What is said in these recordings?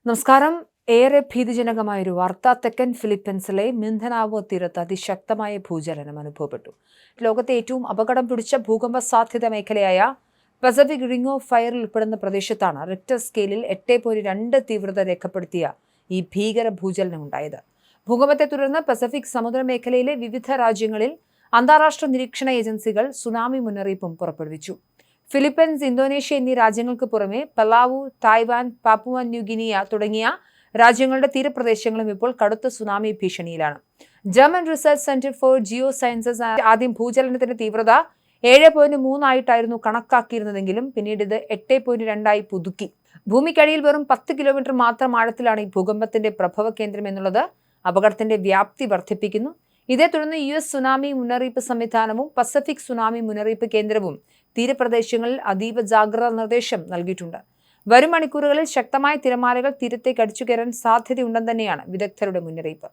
നമസ്കാരം. ഏറെ ഭീതിജനകമായൊരു വാർത്ത. തെക്കൻ ഫിലിപ്പീൻസിലെ മിൻഡനാവോ തീരത്ത് അതിശക്തമായ ഭൂചലനം അനുഭവപ്പെട്ടു. ലോകത്തെ ഏറ്റവും അപകടം പിടിച്ച ഭൂകമ്പ സാധ്യത മേഖലയായ പസഫിക് റിംഗ് ഓഫ് ഫയറിൽ ഉൾപ്പെടുന്ന പ്രദേശത്താണ് റിക്ടർ സ്കെയിലിൽ 8.2 തീവ്രത രേഖപ്പെടുത്തിയ ഈ ഭീകര ഭൂചലനം ഉണ്ടായത്. ഭൂകമ്പത്തെ തുടർന്ന് പസഫിക് സമുദ്രമേഖലയിലെ വിവിധ രാജ്യങ്ങളിൽ അന്താരാഷ്ട്ര നിരീക്ഷണ ഏജൻസികൾ സുനാമി മുന്നറിയിപ്പും പുറപ്പെടുവിച്ചു. ഫിലിപ്പീൻസ്, ഇന്തോനേഷ്യ എന്നീ രാജ്യങ്ങൾക്ക് പുറമെ പലാവു, തായ്വാൻ, പാപ്പുവ ന്യൂഗിനിയ തുടങ്ങിയ രാജ്യങ്ങളുടെ തീരപ്രദേശങ്ങളും ഇപ്പോൾ കടുത്ത സുനാമി ഭീഷണിയിലാണ്. German research centre for geosciences ആദ്യം ഭൂചലനത്തിന്റെ തീവ്രത 7.3 ആയിട്ടായിരുന്നു കണക്കാക്കിയിരുന്നതെങ്കിലും പിന്നീട് ഇത് 8.2 പുതുക്കി. ഭൂമിക്കടിയിൽ വെറും 10 കിലോമീറ്റർ മാത്രം ആഴത്തിലാണ് ഈ ഭൂകമ്പത്തിന്റെ പ്രഭവ കേന്ദ്രം എന്നുള്ളത് അപകടത്തിന്റെ വ്യാപ്തി വർദ്ധിപ്പിക്കുന്നു. ഇതേ തുടർന്ന് US സുനാമി മുന്നറിയിപ്പ് സംവിധാനവും പസഫിക് സുനാമി മുന്നറിയിപ്പ് കേന്ദ്രവും തീരപ്രദേശങ്ങളിൽ അതീവ ജാഗ്രതാ നിർദ്ദേശം നൽകിയിട്ടുണ്ട്. വരും മണിക്കൂറുകളിൽ ശക്തമായ തിരമാലകൾ തീരത്തേക്ക് അടിച്ചുകയറാൻ സാധ്യതയുണ്ടെന്ന് തന്നെയാണ് വിദഗ്ധരുടെ മുന്നറിയിപ്പ്.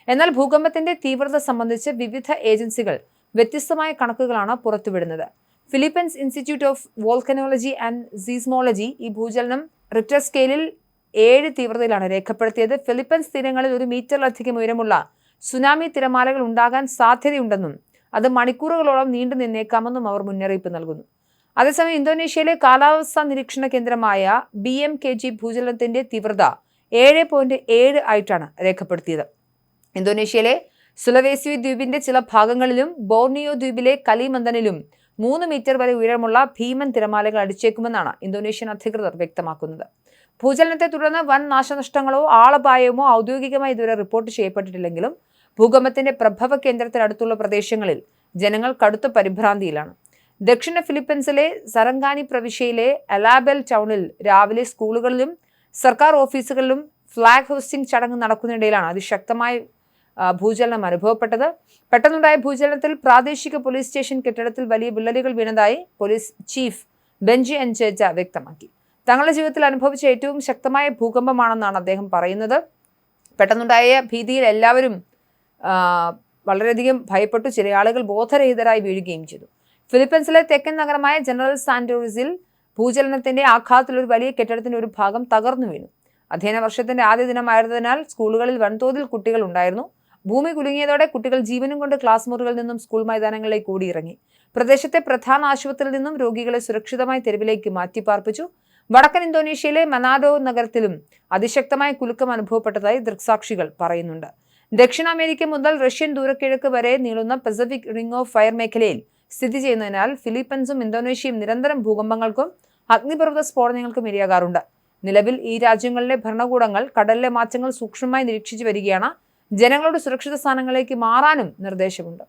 എന്നാൽ ഭൂകമ്പത്തിന്റെ തീവ്രത സംബന്ധിച്ച് വിവിധ ഏജൻസികൾ വ്യത്യസ്തമായ കണക്കുകളാണ് പുറത്തുവിടുന്നത്. Philippines institute of volcanology and seismology ഈ ഭൂചലനം റിക്ടർ സ്കെയിലിൽ 7 തീവ്രതയിലാണ് രേഖപ്പെടുത്തിയത്. ഫിലിപ്പീൻസ് തീരങ്ങളിൽ 1 മീറ്ററിലധികം ഉയരമുള്ള സുനാമി തിരമാലകൾ ഉണ്ടാകാൻ സാധ്യതയുണ്ടെന്നും അത് മണിക്കൂറുകളോളം നീണ്ടു നിന്നേക്കാമെന്നും അവർ മുന്നറിയിപ്പ് നൽകുന്നു. അതേസമയം ഇന്തോനേഷ്യയിലെ കാലാവസ്ഥാ നിരീക്ഷണ കേന്ദ്രമായ BMKG ഭൂചലനത്തിന്റെ തീവ്രത 7.7 ആയിട്ടാണ് രേഖപ്പെടുത്തിയത്. ഇന്തോനേഷ്യയിലെ സുലവേസി ദ്വീപിന്റെ ചില ഭാഗങ്ങളിലും ബോർണിയോ ദ്വീപിലെ കലിമന്ദനിലും 3 മീറ്റർ വരെ ഉയരമുള്ള ഭീമൻ തിരമാലകൾ അടിച്ചേക്കുമെന്നാണ് ഇന്തോനേഷ്യൻ അധികൃതർ വ്യക്തമാക്കുന്നത്. ഭൂചലനത്തെ തുടർന്ന് വൻ നാശനഷ്ടങ്ങളോ ആളപായമോ ഔദ്യോഗികമായി ഇതുവരെ റിപ്പോർട്ട് ചെയ്യപ്പെട്ടിട്ടില്ലെങ്കിലും ഭൂകമ്പത്തിന്റെ പ്രഭവ കേന്ദ്രത്തിനടുത്തുള്ള പ്രദേശങ്ങളിൽ ജനങ്ങൾ കടുത്ത പരിഭ്രാന്തിയിലാണ്. ദക്ഷിണ ഫിലിപ്പീൻസിലെ സരംഗാനി പ്രവിശ്യയിലെ അലാബെൽ ടൗണിൽ രാവിലെ സ്കൂളുകളിലും സർക്കാർ ഓഫീസുകളിലും ഫ്ലാഗ് ഹോസ്റ്റിംഗ് ചടങ്ങ് നടക്കുന്നതിനിടയിലാണ് അതിശക്തമായ ഭൂചലനം അനുഭവപ്പെട്ടത്. പെട്ടെന്നുണ്ടായ ഭൂചലനത്തിൽ പ്രാദേശിക പോലീസ് സ്റ്റേഷൻ കെട്ടിടത്തിൽ വലിയ വിള്ളലുകൾ വീണതായി പോലീസ് ചീഫ് ബെഞ്ചി എൻചേറ്റ വ്യക്തമാക്കി. തങ്ങളുടെ ജീവിതത്തിൽ അനുഭവിച്ച ഏറ്റവും ശക്തമായ ഭൂകമ്പമാണെന്നാണ് അദ്ദേഹം പറയുന്നത്. പെട്ടെന്നുണ്ടായ ഭീതിയിൽ എല്ലാവരും വളരെയധികം ഭയപ്പെട്ടു. ചില ആളുകൾ ബോധരഹിതരായി വീഴുകയും ചെയ്തു. ഫിലിപ്പീൻസിലെ തെക്കൻ നഗരമായ ജനറൽ സാന്റോറിസിൽ ഭൂചലനത്തിന്റെ ആഘാതത്തിൽ ഒരു വലിയ കെട്ടിടത്തിന്റെ ഒരു ഭാഗം തകർന്നു വീണു. അധ്യയന വർഷത്തിന്റെ ആദ്യ ദിനമായിരുന്നതിനാൽ സ്കൂളുകളിൽ വൻതോതിൽ കുട്ടികൾ ഉണ്ടായിരുന്നു. ഭൂമി കുലുങ്ങിയതോടെ കുട്ടികൾ ജീവനും കൊണ്ട് ക്ലാസ് മുറികളിൽ നിന്നും സ്കൂൾ മൈതാനങ്ങളിലേക്ക് ഓടിയിറങ്ങി. പ്രദേശത്തെ പ്രധാന ആശുപത്രിയിൽ നിന്നും രോഗികളെ സുരക്ഷിതമായി തെരുവിലേക്ക് മാറ്റിപ്പാർപ്പിച്ചു. വടക്കൻ ഇന്തോനേഷ്യയിലെ മനാഡോ നഗരത്തിലും അതിശക്തമായ കുലുക്കം അനുഭവപ്പെട്ടതായി ദൃക്സാക്ഷികൾ പറയുന്നുണ്ട്. ദക്ഷിണ അമേരിക്ക മുതൽ റഷ്യൻ ദൂരക്കിഴക്ക് വരെ നീളുന്ന പസഫിക് റിംഗ് ഓഫ് ഫയർ മേഖലയിൽ സ്ഥിതി ചെയ്യുന്നതിനാൽ ഫിലിപ്പീൻസും ഇന്തോനേഷ്യയും നിരന്തരം ഭൂകമ്പങ്ങൾക്കും അഗ്നിപർവ്വത സ്ഫോടനങ്ങൾക്കും ഇരയാകാറുണ്ട്. നിലവിൽ ഈ രാജ്യങ്ങളിലെ ഭരണകൂടങ്ങൾ കടലിലെ മാറ്റങ്ങൾ സൂക്ഷ്മമായി നിരീക്ഷിച്ചു വരികയാണ്. ജനങ്ങളുടെ സുരക്ഷിത സ്ഥാനങ്ങളിലേക്ക് മാറാനും നിർദ്ദേശമുണ്ട്.